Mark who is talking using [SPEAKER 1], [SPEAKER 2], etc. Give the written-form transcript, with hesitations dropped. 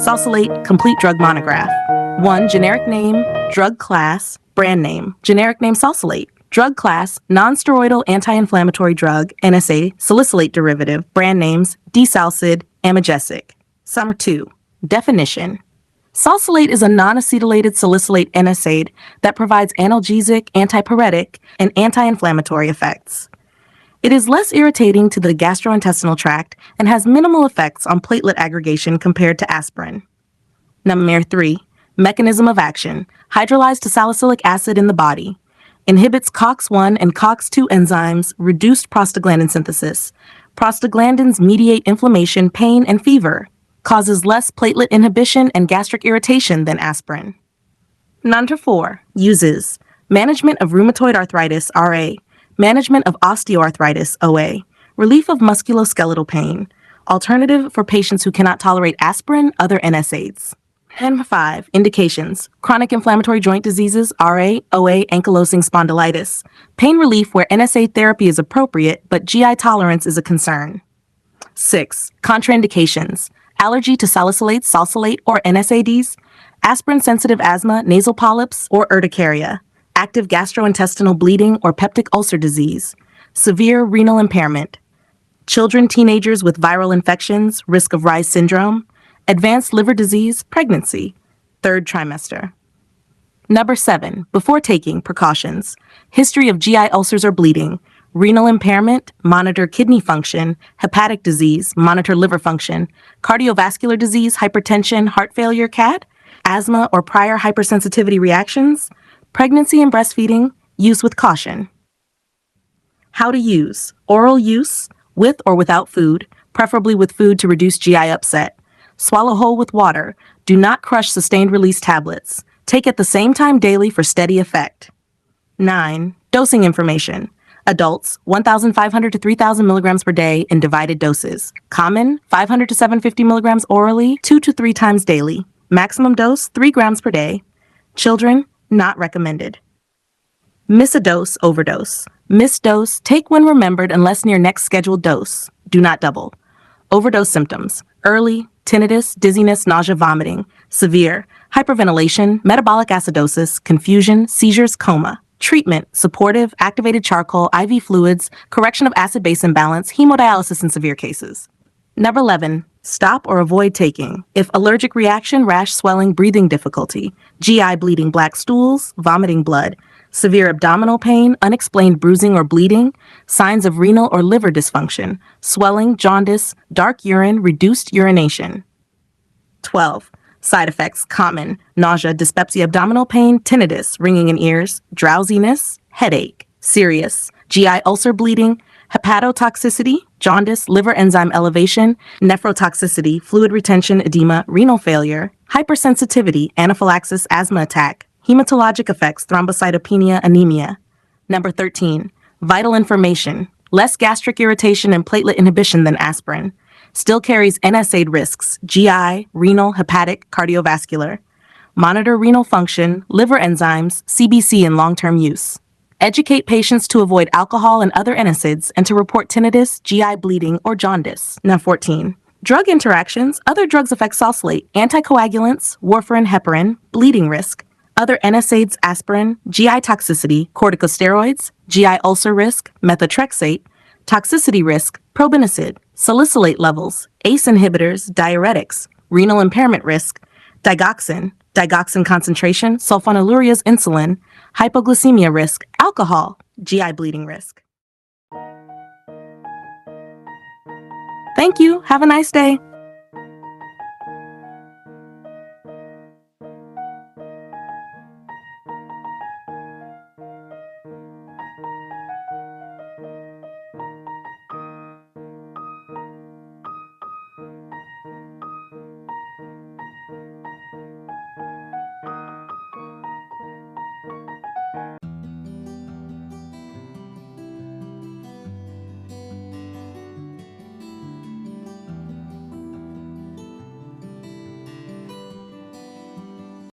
[SPEAKER 1] Salsalate Complete Drug Monograph. 1. Generic name, drug class, brand name, generic name Salsalate. Drug class, non-steroidal anti-inflammatory drug, NSAID, salicylate derivative, brand names, Desalcid, Amagesic. Summer 2. Definition. Salsalate is a non-acetylated salicylate NSAID that provides analgesic, antipyretic, and anti-inflammatory effects. It is less irritating to the gastrointestinal tract and has minimal effects on platelet aggregation compared to aspirin. Number 3. Mechanism of action. Hydrolyzed to salicylic acid in the body. Inhibits COX-1 and COX-2 enzymes, reduced prostaglandin synthesis. Prostaglandins mediate inflammation, pain, and fever. Causes less platelet inhibition and gastric irritation than aspirin. Number 4. Uses. Management of rheumatoid arthritis, RA. Management of osteoarthritis, OA. Relief of musculoskeletal pain. Alternative for patients who cannot tolerate aspirin, other NSAIDs. Number 5. Indications. Chronic inflammatory joint diseases, RA, OA, ankylosing spondylitis. Pain relief where NSAID therapy is appropriate, but GI tolerance is a concern. 6. Contraindications. Allergy to salicylate, salsalate, or NSAIDs. Aspirin-sensitive asthma, nasal polyps, or urticaria. Active gastrointestinal bleeding or peptic ulcer disease. Severe renal impairment. Children, teenagers with viral infections, risk of Reye syndrome. Advanced liver disease, pregnancy, 3rd trimester. Number 7. Before taking, precautions. History of GI ulcers or bleeding. Renal impairment, monitor kidney function. Hepatic disease, monitor liver function. Cardiovascular disease, hypertension, heart failure, CAD. Asthma or prior hypersensitivity reactions. Pregnancy and breastfeeding, use with caution. How to use. Oral use, with or without food, preferably with food to reduce GI upset. Swallow whole with water. Do not crush sustained-release tablets. Take at the same time daily for steady effect. 9. Dosing information. Adults, 1,500 to 3,000 milligrams per day in divided doses. Common, 500 to 750 milligrams orally, 2 to 3 times daily. Maximum dose, 3 grams per day. Children, not recommended. Miss a dose, overdose. Miss dose, take when remembered unless near next scheduled dose. Do not double. Overdose symptoms. Early, tinnitus, dizziness, nausea, vomiting. Severe, hyperventilation, metabolic acidosis, confusion, seizures, coma. Treatment, supportive, activated charcoal, IV fluids, correction of acid-base imbalance, hemodialysis in severe cases. Number 11. Stop or avoid taking. If allergic reaction, rash, swelling, breathing difficulty, GI bleeding, black stools, vomiting blood, severe abdominal pain, unexplained bruising or bleeding, signs of renal or liver dysfunction, swelling, jaundice, dark urine, reduced urination. 12. Side effects, common, nausea, dyspepsia, abdominal pain, tinnitus, ringing in ears, drowsiness, headache. Serious, GI ulcer bleeding, hepatotoxicity, jaundice, liver enzyme elevation, nephrotoxicity, fluid retention, edema, renal failure, hypersensitivity, anaphylaxis, asthma attack, hematologic effects, thrombocytopenia, anemia. Number 13. Vital information. Less gastric irritation and platelet inhibition than aspirin. Still carries NSAID risks, GI, renal, hepatic, cardiovascular. Monitor renal function, liver enzymes, CBC in long-term use. Educate patients to avoid alcohol and other NSAIDs and to report tinnitus, GI bleeding, or jaundice. Now 14. Drug interactions. Other drugs affect salsalate, anticoagulants, warfarin, heparin, bleeding risk. Other NSAIDs, aspirin, GI toxicity, corticosteroids, GI ulcer risk, methotrexate, toxicity risk, probenecid, salicylate levels, ACE inhibitors, diuretics, renal impairment risk, digoxin concentration, sulfonylureas, insulin, hypoglycemia risk, alcohol, GI bleeding risk. Thank you. Have a nice day.